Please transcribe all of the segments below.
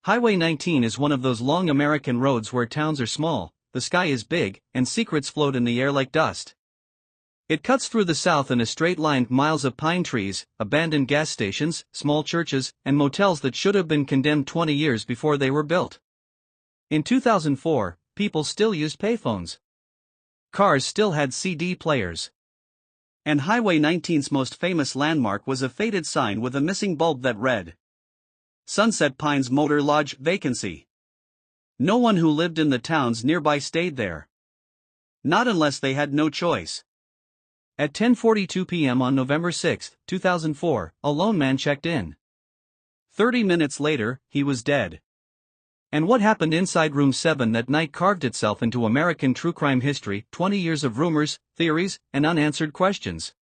Highway 19 is one of those long American roads where towns are small, the sky is big, and secrets float in the air like dust. It cuts through the south in a straight line, miles of pine trees, abandoned gas stations, small churches, and motels that should have been condemned 20 years before they were built. In 2004, people still used payphones. Cars still had CD players. And Highway 19's most famous landmark was a faded sign with a missing bulb that read, Sunset Pines Motor Lodge, vacancy. No one who lived in the towns nearby stayed there. Not unless they had no choice. At 10:42 p.m. on November 6, 2004, a lone man checked in. 30 minutes later, he was dead. And what happened inside Room 7 that night carved itself into American true crime history, 20 years of rumors, theories, and unanswered questions.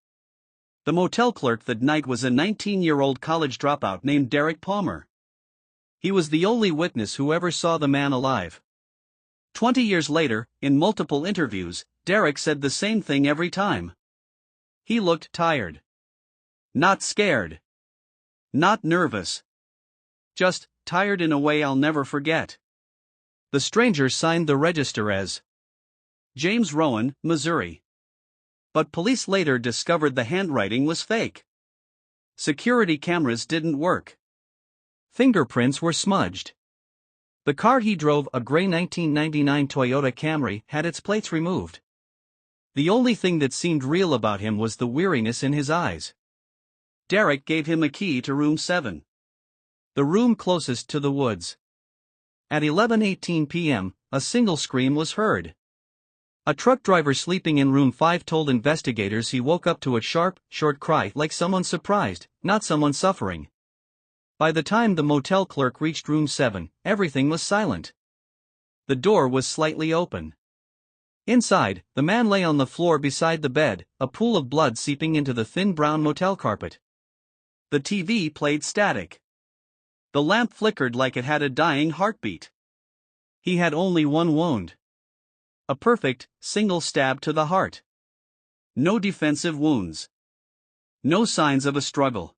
The motel clerk that night was a 19-year-old college dropout named Derek Palmer. He was the only witness who ever saw the man alive. 20 years later, in multiple interviews, Derek said the same thing every time. He looked tired. Not scared. Not nervous. Just tired in a way I'll never forget. The stranger signed the register as James Rowan, Missouri. But police later discovered the handwriting was fake. Security cameras didn't work. Fingerprints were smudged. The car he drove, a gray 1999 Toyota Camry, had its plates removed. The only thing that seemed real about him was the weariness in his eyes. Derek gave him a key to Room 7. The room closest to the woods. At 11:18 p.m., a single scream was heard. A truck driver sleeping in Room 5 told investigators he woke up to a sharp, short cry like someone surprised, not someone suffering. By the time the motel clerk reached Room 7, everything was silent. The door was slightly open. Inside, the man lay on the floor beside the bed, a pool of blood seeping into the thin brown motel carpet. The TV played static. The lamp flickered like it had a dying heartbeat. He had only one wound. A perfect, single stab to the heart. No defensive wounds. No signs of a struggle.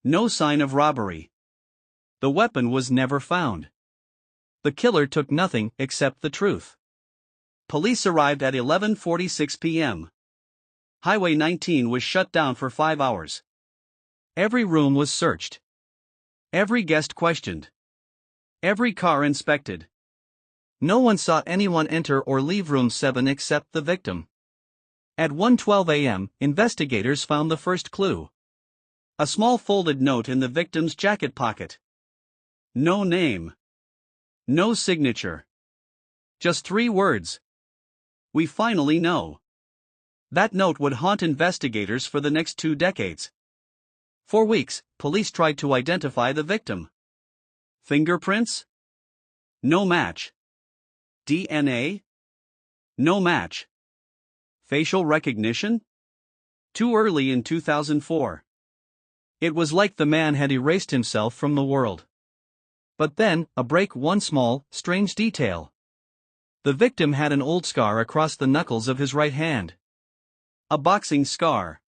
No sign of robbery. The weapon was never found. The killer took nothing except the truth. Police arrived at 11:46 p.m. Highway 19 was shut down for 5 hours. Every room was searched. Every guest questioned. Every car inspected. No one saw anyone enter or leave Room 7 except the victim. At 1:12 a.m., investigators found the first clue. A small folded note in the victim's jacket pocket. No name. No signature. Just 3 words. We finally know. That note would haunt investigators for the next 2 decades. For weeks, police tried to identify the victim. Fingerprints? No match. DNA? No match. Facial recognition? Too early in 2004. It was like the man had erased himself from the world. But then, one small, strange detail. The victim had an old scar across the knuckles of his right hand. A boxing scar.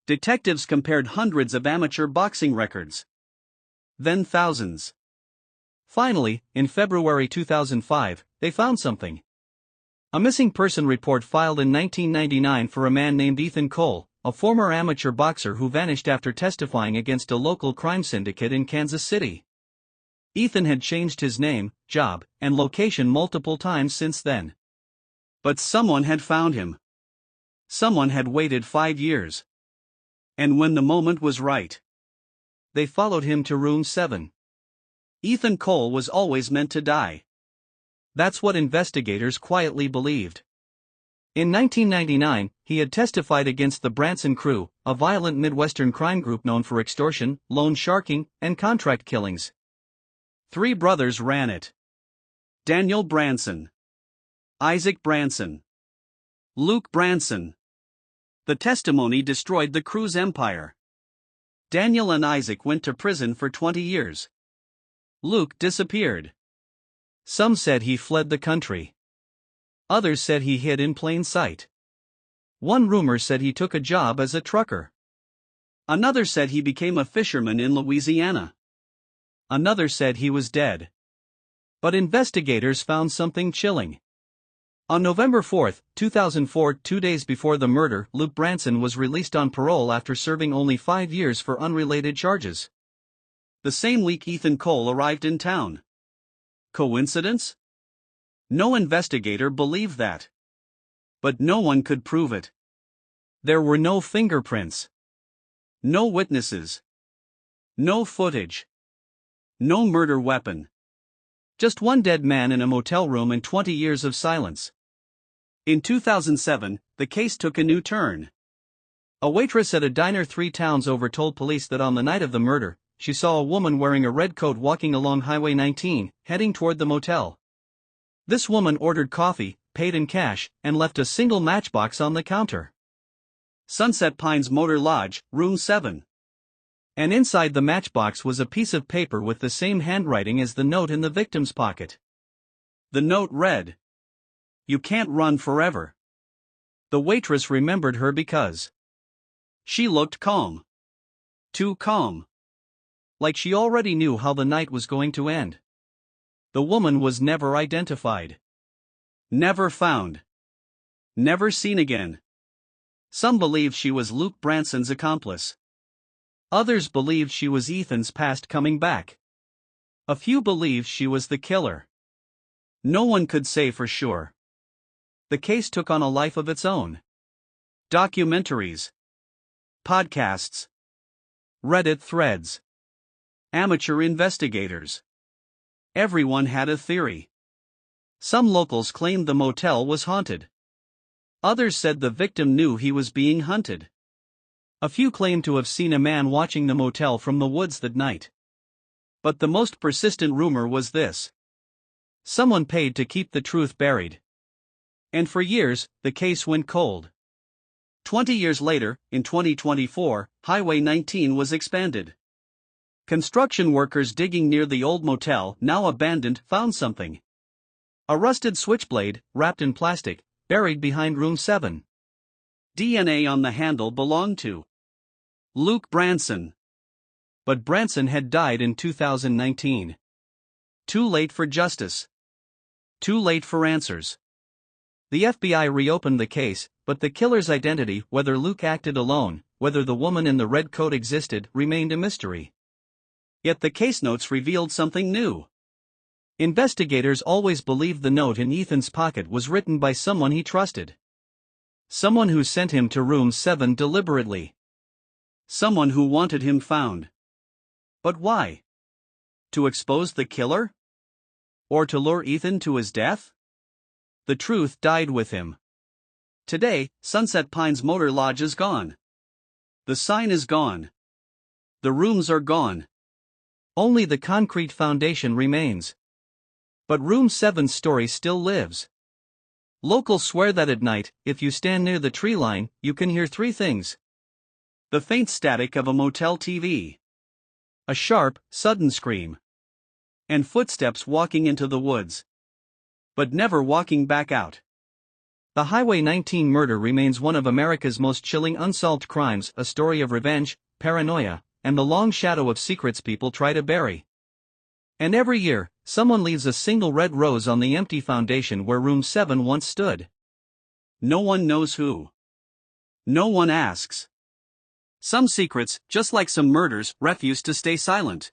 Detectives compared hundreds of amateur boxing records. Then thousands. Finally, in February 2005, they found something. A missing person report filed in 1999 for a man named Ethan Cole, a former amateur boxer who vanished after testifying against a local crime syndicate in Kansas City. Ethan had changed his name, job, and location multiple times since then. But someone had found him. Someone had waited 5 years. And when the moment was right, they followed him to Room 7. Ethan Cole was always meant to die. That's what investigators quietly believed. In 1999, he had testified against the Branson crew, a violent Midwestern crime group known for extortion, loan sharking, and contract killings. 3 brothers ran it. Daniel Branson. Isaac Branson. Luke Branson. The testimony destroyed the crew's empire. Daniel and Isaac went to prison for 20 years. Luke disappeared. Some said he fled the country. Others said he hid in plain sight. One rumor said he took a job as a trucker. Another said he became a fisherman in Louisiana. Another said he was dead. But investigators found something chilling. On November 4, 2004, 2 days before the murder, Luke Branson was released on parole after serving only 5 years for unrelated charges. The same week Ethan Cole arrived in town. Coincidence? No investigator believed that. But no one could prove it. There were no fingerprints. No witnesses. No footage. No murder weapon. Just one dead man in a motel room and 20 years of silence. In 2007, the case took a new turn. A waitress at a diner 3 towns over told police that on the night of the murder, she saw a woman wearing a red coat walking along Highway 19, heading toward the motel. This woman ordered coffee, paid in cash, and left a single matchbox on the counter. Sunset Pines Motor Lodge, Room 7. And inside the matchbox was a piece of paper with the same handwriting as the note in the victim's pocket. The note read, "You can't run forever." The waitress remembered her because she looked calm. Too calm. Like she already knew how the night was going to end. The woman was never identified. Never found. Never seen again. Some believed she was Luke Branson's accomplice. Others believed she was Ethan's past coming back. A few believed she was the killer. No one could say for sure. The case took on a life of its own. Documentaries. Podcasts. Reddit threads. Amateur investigators. Everyone had a theory. Some locals claimed the motel was haunted. Others said the victim knew he was being hunted. A few claimed to have seen a man watching the motel from the woods that night. But the most persistent rumor was this: someone paid to keep the truth buried. And for years, the case went cold. 20 years later, in 2024, Highway 19 was expanded. Construction workers digging near the old motel, now abandoned, found something. A rusted switchblade, wrapped in plastic, buried behind Room 7. DNA on the handle belonged to Luke Branson. But Branson had died in 2019. Too late for justice. Too late for answers. The FBI reopened the case, but the killer's identity, whether Luke acted alone, whether the woman in the red coat existed, remained a mystery. Yet the case notes revealed something new. Investigators always believed the note in Ethan's pocket was written by someone he trusted. Someone who sent him to Room 7 deliberately. Someone who wanted him found. But why? To expose the killer? Or to lure Ethan to his death? The truth died with him. Today, Sunset Pines Motor Lodge is gone. The sign is gone. The rooms are gone. Only the concrete foundation remains. But Room 7's story still lives. Locals swear that at night, if you stand near the tree line, you can hear 3 things. The faint static of a motel TV. A sharp, sudden scream. And footsteps walking into the woods. But never walking back out. The Highway 19 murder remains one of America's most chilling unsolved crimes, a story of revenge, paranoia, and the long shadow of secrets people try to bury. And every year, someone leaves a single red rose on the empty foundation where Room 7 once stood. No one knows who. No one asks. Some secrets, just like some murders, refuse to stay silent.